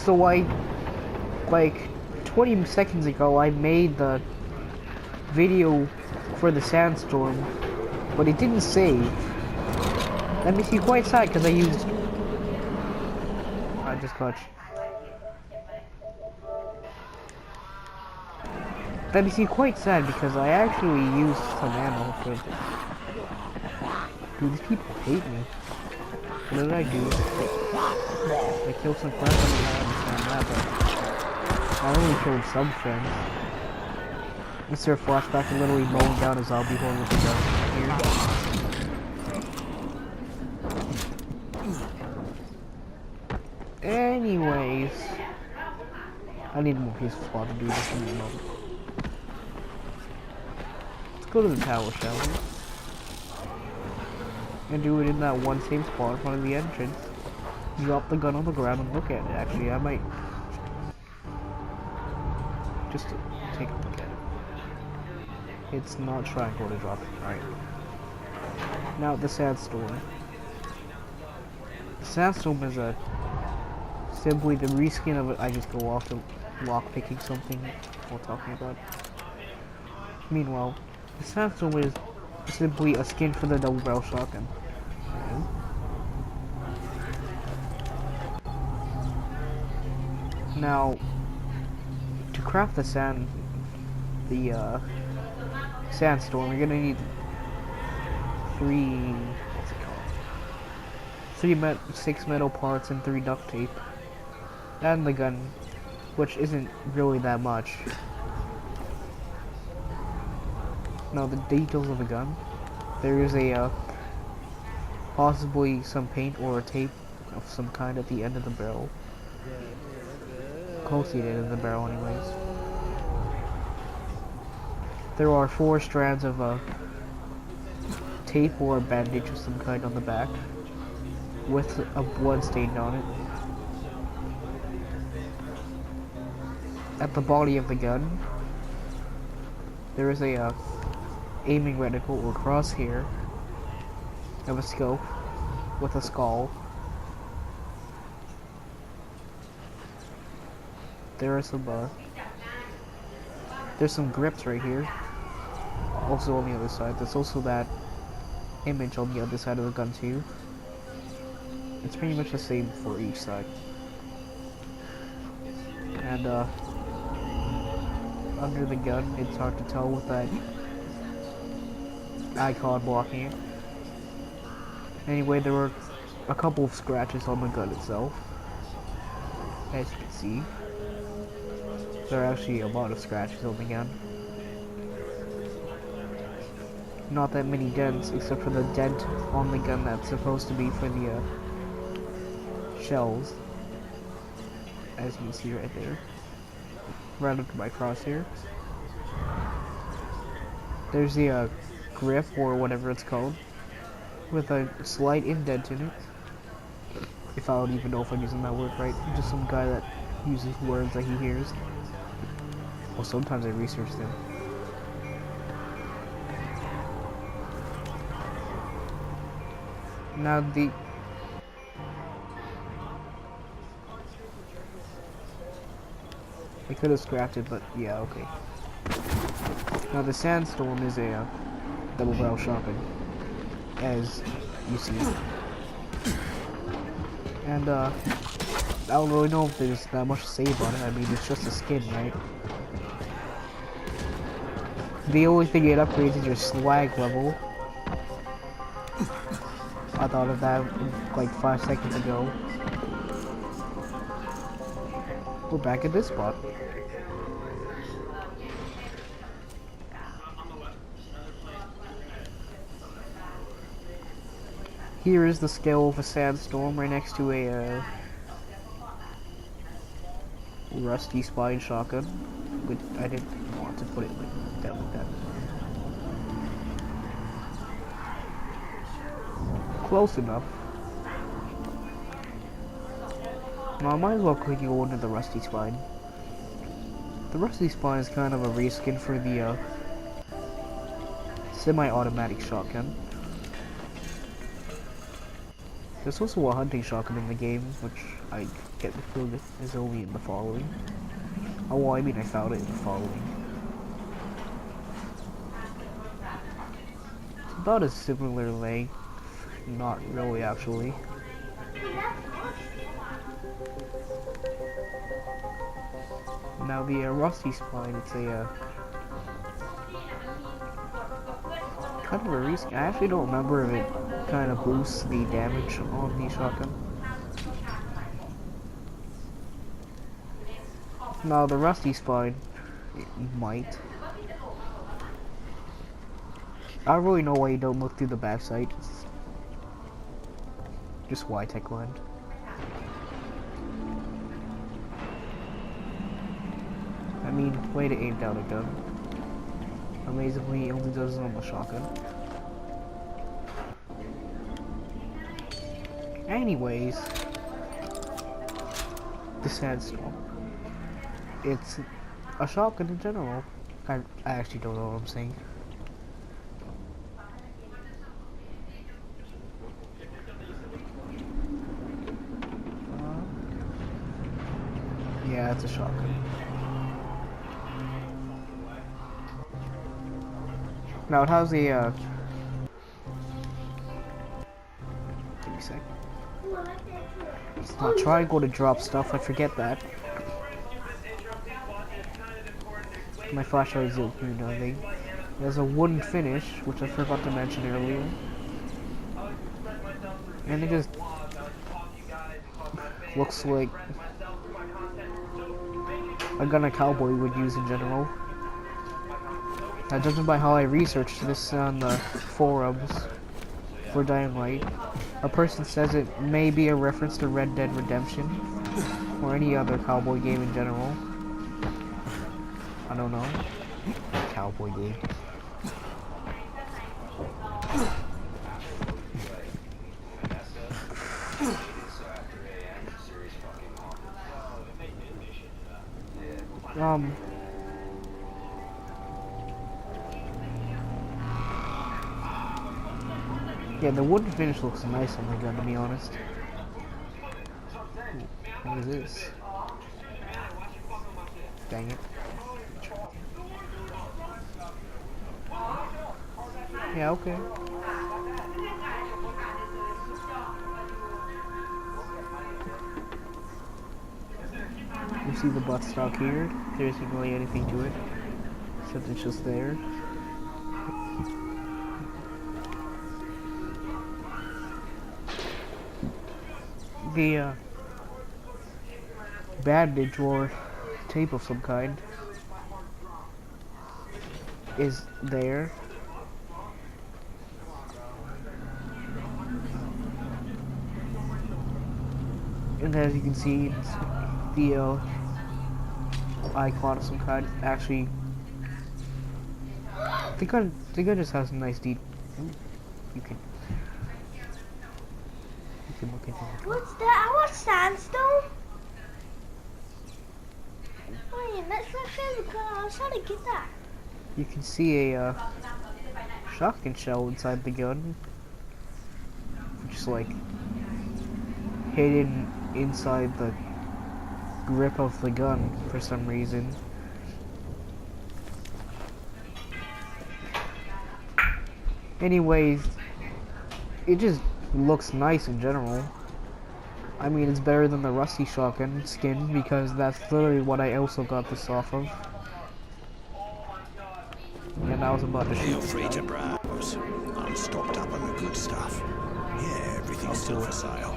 So like 20 seconds ago, I made the video for the Sandstorm, but it didn't save. That makes me quite sad because I just got. That makes me quite sad because I actually used some ammo for this. Dude, these people hate me. What did I do? I killed some friends, I understand that, but I only killed some friends. Is there a flashback of literally mowing down a zombie horde with a gun here? Anyways, I need more peaceful spot to do this in a moment. Let's go to the tower, shall we? And do it in that one same spot in front of the entrance. Drop the gun on the ground and look at it. Actually, I might just take a look at it. It's not trying to drop it. Alright. Now the Sandstorm. The Sandstorm is simply the reskin of it. I just go off to lock picking something while talking about it. Meanwhile, the Sandstorm is simply a skin for the double barrel shotgun. Now, to craft the Sandstorm, you're gonna need six metal parts and 3 duct tape, and the gun, which isn't really that much. Now the details of the gun, there is a possibly some paint or a tape of some kind at the end of the barrel. Close to the end of the barrel anyways. There are 4 strands of tape or a bandage of some kind on the back with a blood stain on it. At the body of the gun, there is a aiming reticle or crosshair of a scope with a skull. There's some grips right here. Also on the other side. There's also that image on the other side of the gun too. It's pretty much the same for each side. And under the gun, it's hard to tell with that icon blocking it. Anyway, there were a couple of scratches on the gun itself. As you can see. There are actually a lot of scratches on the gun. Not that many dents, except for the dent on the gun that's supposed to be for the shells. As you can see right there. Right up to my crosshair. There's the grip, or whatever it's called, with a slight indent in it. If I don't even know if I'm using that word right. Just some guy that uses words that he hears. Well, sometimes I research them. Now I could have scrapped it, but yeah, okay. Now the Sandstorm is a double barrel shotgun, as you see. And I don't really know if there's that much to say about it. I mean, it's just a skin, right? The only thing it upgrades is your slag level. I thought of that like 5 seconds ago. We're back at this spot. Here is the scale of a Sandstorm right next to a rusty spine shotgun, which I didn't want to put it like that. Close enough. Now I might as well quickly go into the rusty spine. The rusty spine is kind of a reskin for the semi-automatic shotgun. There's also a hunting shotgun in the game, which I get the field is only in the following. Oh, well, I mean, I found it in the following. It's about a similar length. Not really, actually. Now the rusty spine, it's a kind of a risk. I actually don't remember if it kind of boosts the damage on the shotgun. Now the rusty spine, it might. I don't really know why you don't look through the backside. It's just why tech land. I mean, way to aim down a gun. Amazingly, it only does it on the shotgun. Anyways, the Sandstorm. It's a shotgun in general. I actually don't know what I'm saying. Yeah, it's a shotgun. Now it has a give me a sec. It's not triangle to drop stuff, I forget that. My flashlight is doing nothing. There's a wooden finish, which I forgot to mention earlier. And it just looks like a gun a cowboy would use in general. Now, judging by how I researched this on the forums for Dying Light, a person says it may be a reference to Red Dead Redemption or any other cowboy game in general. I don't know. Cowboy game. Yeah, the wooden finish looks nice on the gun, to be honest. Ooh, what is this? Dang it. Yeah, okay. You see the buttstock here? There isn't really anything to it, except it's just there. The bandage or tape of some kind is there. And as you can see, it's the icon of some kind. Actually, the gun just has a nice detail. You can look into it. What's that? I want Sandstorm. Wait, that's my favorite gun. I was trying to get that. You can see a shotgun shell inside the gun, which is like hidden inside the grip of the gun for some reason. Anyways, it just looks nice in general. I mean, it's better than the rusty shotgun skin because that's literally what I also got this off of. And I was about to shoot. Feel free to browse. I'm stocked up on the good stuff. Yeah, everything's still for sale.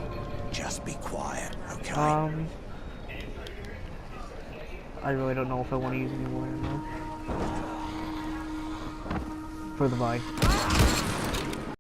Just be quiet, okay? I really don't know if I want to use any more ammo for the Vine.